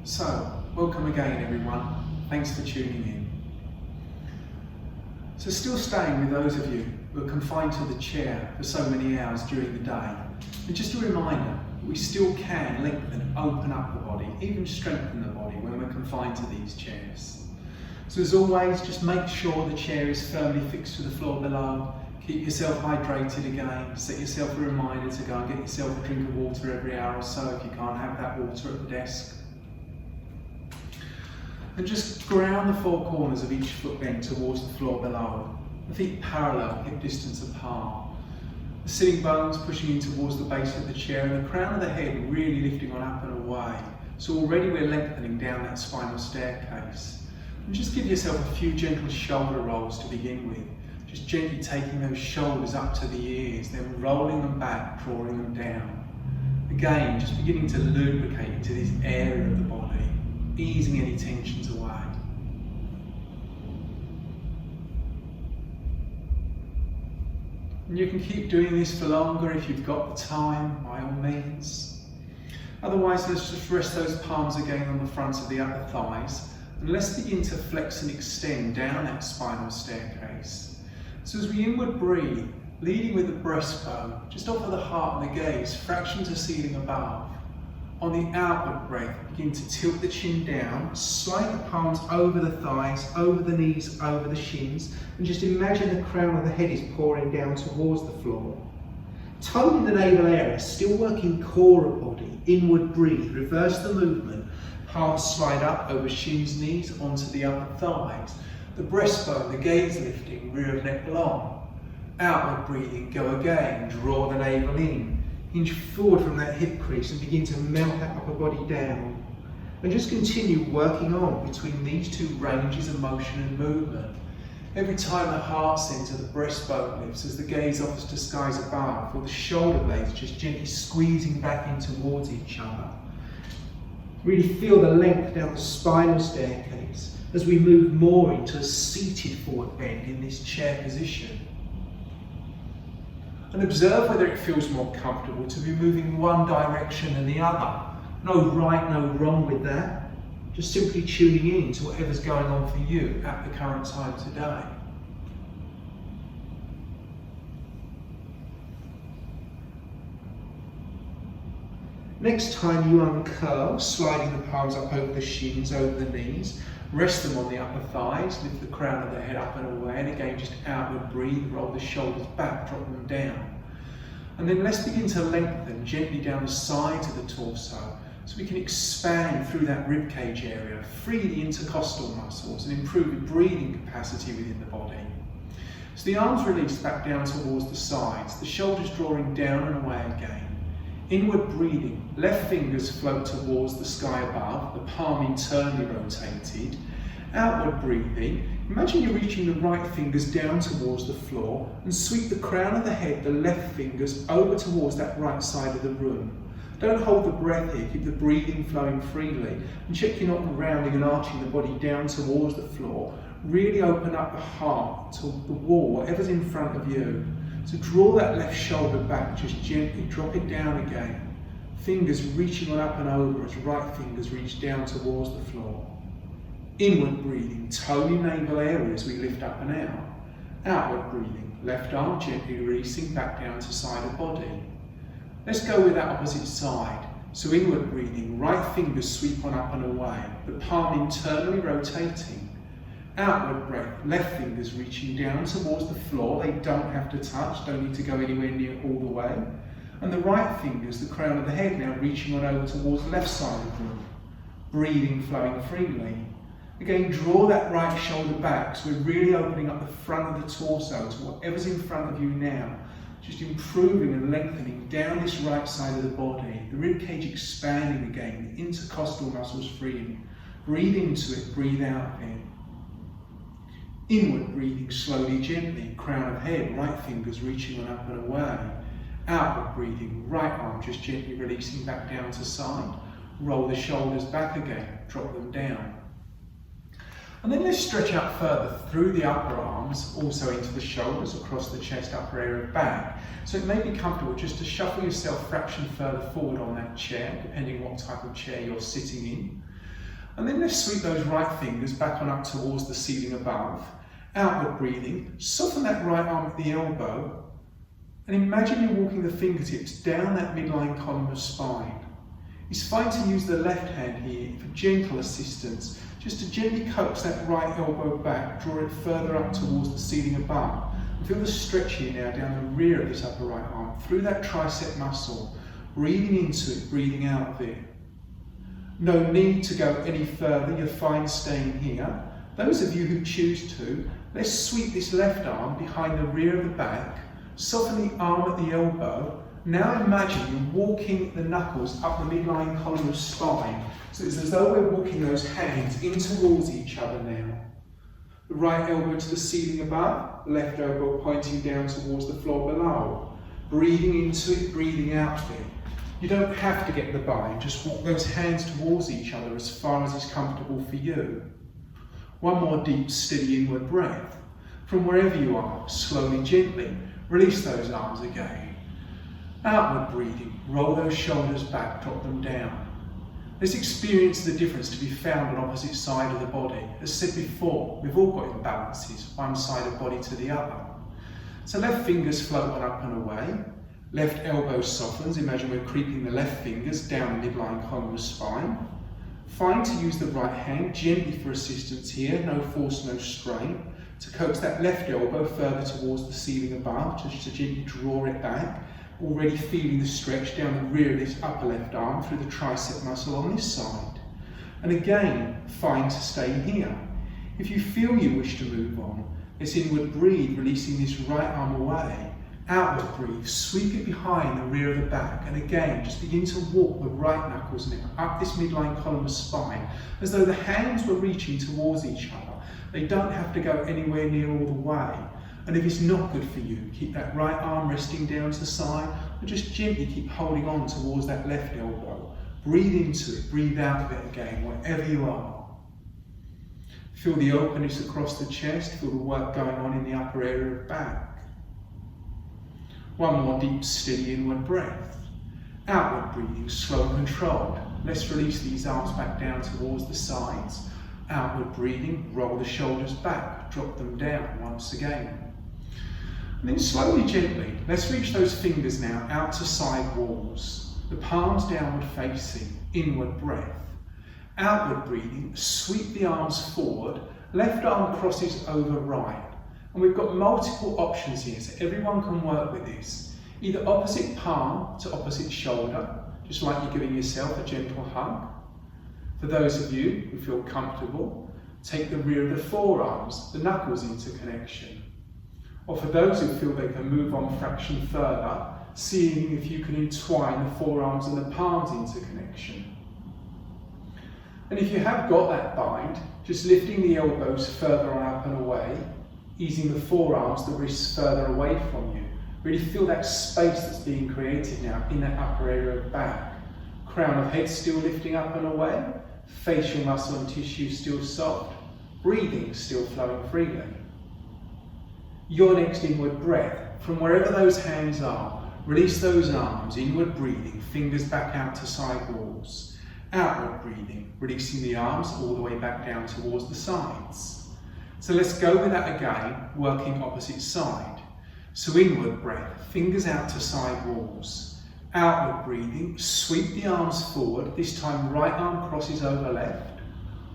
So, welcome again everyone, thanks for tuning in. So still staying with those of you who are confined to the chair for so many hours during the day, and just a reminder that we still can lengthen and open up the body, even strengthen the body when we're confined to these chairs. So as always, just make sure the chair is firmly fixed to the floor below. Keep yourself hydrated again, set yourself a reminder to go and get yourself a drink of water every hour or so if you can't have that water at the desk. And just ground the four corners of each foot bent towards the floor below. The feet parallel, hip distance apart. The sitting bones pushing in towards the base of the chair and the crown of the head really lifting on up and away. So already we're lengthening down that spinal staircase. And just give yourself a few gentle shoulder rolls to begin with. Just gently taking those shoulders up to the ears, then rolling them back, drawing them down. Again, just beginning to lubricate into this area of the body, easing any tensions away. And you can keep doing this for longer if you've got the time, by all means. Otherwise, let's just rest those palms again on the front of the upper thighs, and let's begin to flex and extend down that spinal staircase. So as we inward breathe, leading with the breastbone, just offer the heart and the gaze, fraction to ceiling above. On the outward breath, begin to tilt the chin down, slide the palms over the thighs, over the knees, over the shins, and just imagine the crown of the head is pouring down towards the floor. Tone in the navel area, still working core of body, inward breathe, reverse the movement, palms slide up over shins, knees, onto the upper thighs. The breastbone, the gaze lifting, rear of neck long. Outward breathing, go again, draw the navel in. Hinge forward from that hip crease and begin to melt that upper body down. And just continue working on between these two ranges of motion and movement. Every time the heart centre, the breastbone lifts as the gaze offers to skies above, or the shoulder blades just gently squeezing back in towards each other. Really feel the length down the spinal staircase as we move more into a seated forward bend in this chair position. And observe whether it feels more comfortable to be moving one direction than the other. No right, no wrong with that. Just simply tuning in to whatever's going on for you at the current time today. Next time you uncurl, sliding the palms up over the shins, over the knees, rest them on the upper thighs, lift the crown of the head up and away, and again just outward breathe, roll the shoulders back, drop them down. And then let's begin to lengthen gently down the sides of the torso, so we can expand through that rib cage area, free the intercostal muscles and improve the breathing capacity within the body. So the arms release back down towards the sides, the shoulders drawing down and away again. Inward breathing, left fingers float towards the sky above, the palm internally rotated. Outward breathing, imagine you're reaching the right fingers down towards the floor and sweep the crown of the head, the left fingers, over towards that right side of the room. Don't hold the breath here, keep the breathing flowing freely and check you're not rounding and arching the body down towards the floor. Really open up the heart to the wall, whatever's in front of you. So draw that left shoulder back, just gently drop it down again. Fingers reaching on up and over as right fingers reach down towards the floor. Inward breathing, tone in navel area as we lift up and out. Outward breathing, left arm gently releasing back down to side of body. Let's go with that opposite side. So inward breathing, right fingers sweep on up and away, the palm internally rotating. Outward breath, left fingers reaching down towards the floor, they don't have to touch, don't need to go anywhere near all the way. And the right fingers, the crown of the head now reaching on over towards the left side of the room. Breathing flowing freely. Again, draw that right shoulder back, so we're really opening up the front of the torso to whatever's in front of you now. Just improving and lengthening down this right side of the body, the rib cage expanding again, the intercostal muscles freeing. Breathe into it, breathe out of it. Inward breathing slowly, gently, crown of head, right fingers reaching on up and away. Outward breathing, right arm just gently releasing back down to side. Roll the shoulders back again, drop them down. And then let's stretch out further through the upper arms, also into the shoulders, across the chest, upper area, back. So it may be comfortable just to shuffle yourself a fraction further forward on that chair, depending on what type of chair you're sitting in. And then let's sweep those right fingers back on up towards the ceiling above. Outward breathing, soften that right arm at the elbow, and imagine you're walking the fingertips down that midline column of spine. It's fine to use the left hand here for gentle assistance, just to gently coax that right elbow back, draw it further up towards the ceiling above. And feel the stretch here now down the rear of this upper right arm, through that tricep muscle, breathing into it, breathing out of it. No need to go any further, you're fine staying here. Those of you who choose to, let's sweep this left arm behind the rear of the back, soften the arm at the elbow. Now imagine you're walking the knuckles up the midline column of spine. So it's as though we're walking those hands in towards each other now. The right elbow to the ceiling above, left elbow pointing down towards the floor below. Breathing into it, breathing out of it. You don't have to get the bind, just walk those hands towards each other as far as is comfortable for you. One more deep, steady inward breath. From wherever you are, slowly, gently, release those arms again. Outward breathing, roll those shoulders back, drop them down. Let's experience the difference to be found on opposite side of the body. As said before, we've all got imbalances, one side of body to the other. So left fingers float on up and away. Left elbow softens, imagine we're creeping the left fingers down the midline column of spine. Fine to use the right hand gently for assistance here, no force, no strain, to coax that left elbow further towards the ceiling above, just to gently draw it back, already feeling the stretch down the rear of this upper left arm through the tricep muscle on this side. And again, fine to stay here. If you feel you wish to move on, let's inward breathe, releasing this right arm away. Outward breathe, sweep it behind the rear of the back, and again just begin to walk the right knuckles now up this midline column of spine as though the hands were reaching towards each other. They don't have to go anywhere near all the way. And if it's not good for you, keep that right arm resting down to the side, or just gently keep holding on towards that left elbow. Breathe into it, breathe out of it again, wherever you are. Feel the openness across the chest, feel the work going on in the upper area of back. One more deep, steady inward breath. Outward breathing, slow and controlled. Let's release these arms back down towards the sides. Outward breathing, roll the shoulders back, drop them down once again. And then slowly, gently, let's reach those fingers now out to side walls. The palms downward facing, inward breath. Outward breathing, sweep the arms forward, left arm crosses over right. And we've got multiple options here, so everyone can work with this. Either opposite palm to opposite shoulder, just like you're giving yourself a gentle hug. For those of you who feel comfortable, take the rear of the forearms, the knuckles into connection. Or for those who feel they can move on a fraction further, seeing if you can entwine the forearms and the palms into connection. And if you have got that bind, just lifting the elbows further on up and away, easing the forearms, the wrists further away from you. Really feel that space that's being created now in that upper area of back. Crown of head still lifting up and away, facial muscle and tissue still soft, breathing still flowing freely. Your next inward breath, from wherever those hands are, release those arms, inward breathing, fingers back out to side walls. Outward breathing, releasing the arms all the way back down towards the sides. So let's go with that again, working opposite side. So inward breath, fingers out to side walls. Outward breathing, sweep the arms forward, this time right arm crosses over left.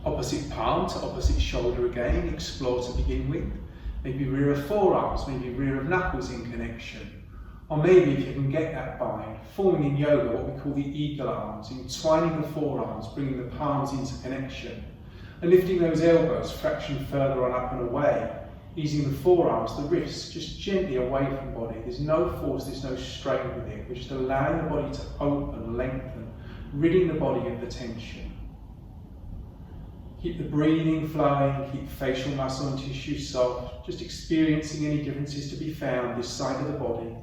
Opposite palm to opposite shoulder again, explore to begin with. Maybe rear of forearms, maybe rear of knuckles in connection. Or maybe if you can get that bind, forming in yoga what we call the eagle arms, entwining the forearms, bringing the palms into connection. And lifting those elbows fraction further on up and away, easing the forearms, the wrists, just gently away from body. There's no force, there's no strain with it. We're just allowing the body to open, lengthen, ridding the body of the tension. Keep the breathing flowing, keep facial muscle and tissue soft, just experiencing any differences to be found this side of the body.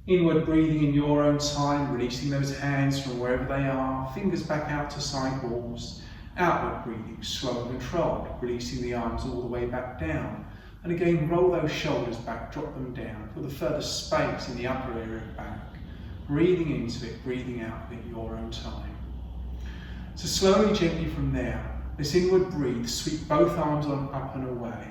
Inward breathing in your own time, releasing those hands from wherever they are, fingers back out to side walls. Outward breathing, slow and controlled, releasing the arms all the way back down. And again, roll those shoulders back, drop them down, for the further space in the upper area of back. Breathing into it, breathing out of it, your own time. So slowly, gently from there, let's inward breathe, sweep both arms on up and away.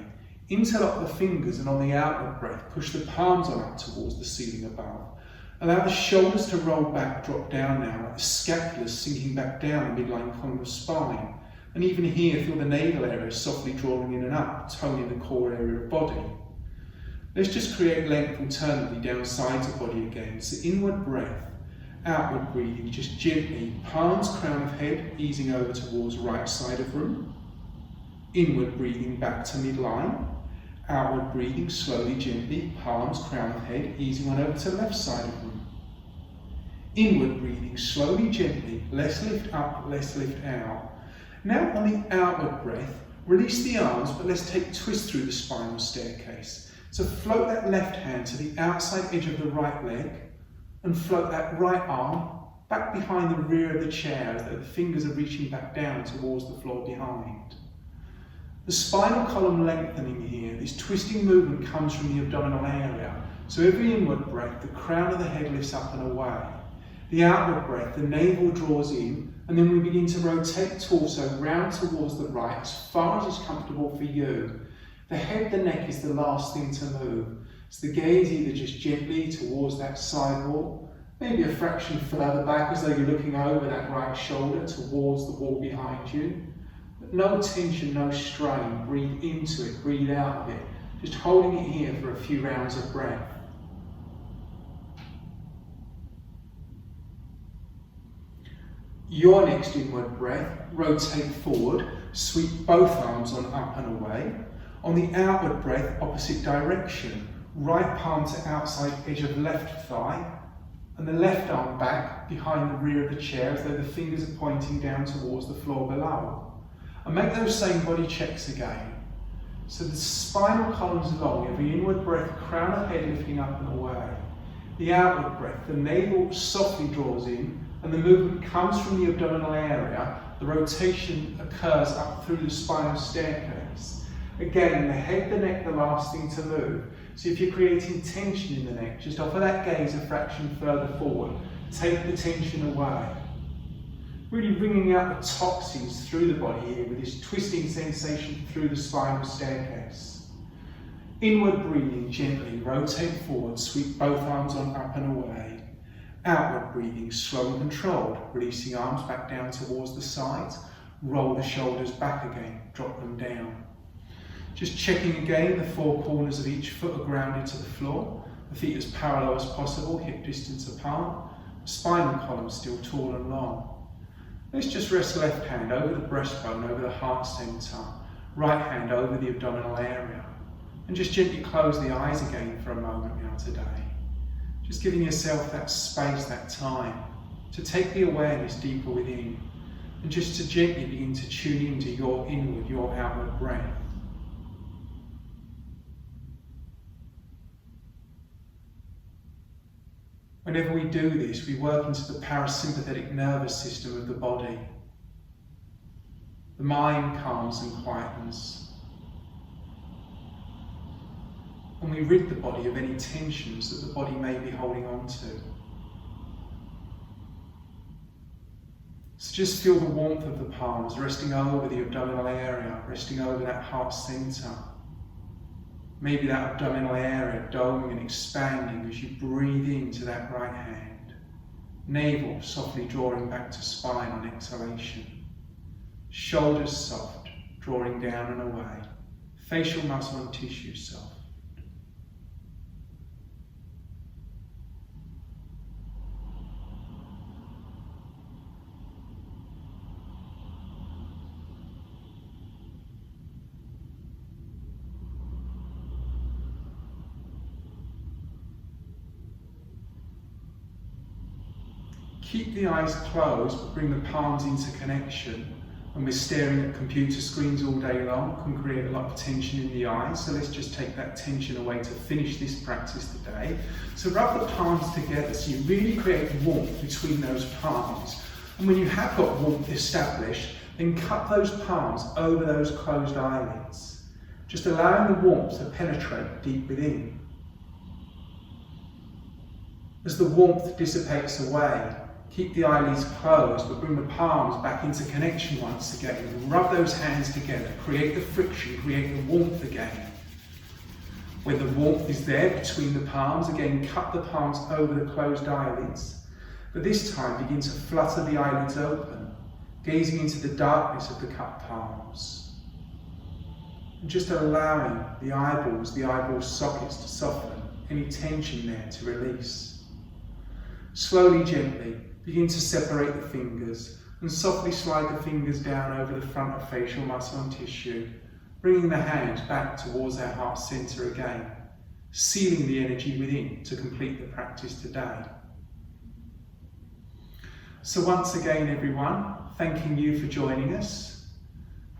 Interlock the fingers and on the outward breath, push the palms on up towards the ceiling above. Allow the shoulders to roll back, drop down now, like the scapula sinking back down the midline column of spine. And even here, feel the navel area softly drawing in and up, toning the core area of body. Let's just create length alternately down sides of body again. So inward breath, outward breathing, just gently, palms, crown of head, easing over towards right side of room. Inward breathing back to midline. Outward breathing, slowly, gently, palms, crown of head, easing on over to left side of room. Inward breathing, slowly, gently, less lift up, less lift out. Now on the outward breath, release the arms, but let's take a twist through the spinal staircase. So float that left hand to the outside edge of the right leg, and float that right arm back behind the rear of the chair as though the fingers are reaching back down towards the floor behind. The spinal column lengthening here, this twisting movement comes from the abdominal area. So every inward breath, the crown of the head lifts up and away. The outward breath, the navel draws in, and then we begin to rotate torso round towards the right as far as is comfortable for you. The head, the neck is the last thing to move. So the gaze either just gently towards that side wall, maybe a fraction further back as though you're looking over that right shoulder towards the wall behind you. But no tension, no strain. Breathe into it, breathe out of it. Just holding it here for a few rounds of breath. Your next inward breath, rotate forward, sweep both arms on up and away. On the outward breath, opposite direction, right palm to outside edge of left thigh, and the left arm back behind the rear of the chair as though the fingers are pointing down towards the floor below. And make those same body checks again. So the spinal column's long, every inward breath, crown of head lifting up and away. The outward breath, the navel softly draws in, and the movement comes from the abdominal area. The rotation occurs up through the spinal staircase. Again, the head, the neck, the last thing to move. So if you're creating tension in the neck, just offer that gaze a fraction further forward. Take the tension away. Really bringing out the toxins through the body here with this twisting sensation through the spinal staircase. Inward breathing gently, rotate forward, sweep both arms on up and away. Outward breathing, slow and controlled, releasing arms back down towards the sides. Roll the shoulders back again, drop them down. Just checking again, the four corners of each foot are grounded to the floor. The feet as parallel as possible, hip distance apart. Spinal column still tall and long. Let's just rest left hand over the breastbone, over the heart centre. Right hand over the abdominal area. And just gently close the eyes again for a moment now today. Just giving yourself that space, that time, to take the awareness deeper within. And just to gently begin to tune into your inward, your outward breath. Whenever we do this, we work into the parasympathetic nervous system of the body. The mind calms and quietens. And we rid the body of any tensions that the body may be holding on to. So just feel the warmth of the palms resting over the abdominal area, resting over that heart centre. Maybe that abdominal area doming and expanding as you breathe into that right hand. Navel softly drawing back to spine on exhalation. Shoulders soft, drawing down and away. Facial muscle and tissue soft. Keep the eyes closed, but bring the palms into connection. When we're staring at computer screens all day long, can create a lot of tension in the eyes. So let's just take that tension away to finish this practice today. So rub the palms together so you really create warmth between those palms. And when you have got warmth established, then cup those palms over those closed eyelids. Just allowing the warmth to penetrate deep within. As the warmth dissipates away, Keep the eyelids closed, but bring the palms back into connection once again. Rub those hands together, create the friction, create the warmth again. When the warmth is there between the palms, again cup the palms over the closed eyelids. But this time begin to flutter the eyelids open, gazing into the darkness of the cupped palms. And just allowing the eyeball sockets to soften, any tension there to release. Slowly, gently, begin to separate the fingers and softly slide the fingers down over the front of facial muscle and tissue, bringing the hand back towards our heart centre again, sealing the energy within to complete the practice today. So once again, everyone, thanking you for joining us.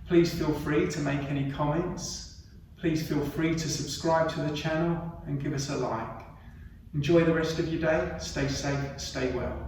Please feel free to make any comments. Please feel free to subscribe to the channel and give us a like. Enjoy the rest of your day. Stay safe, stay well.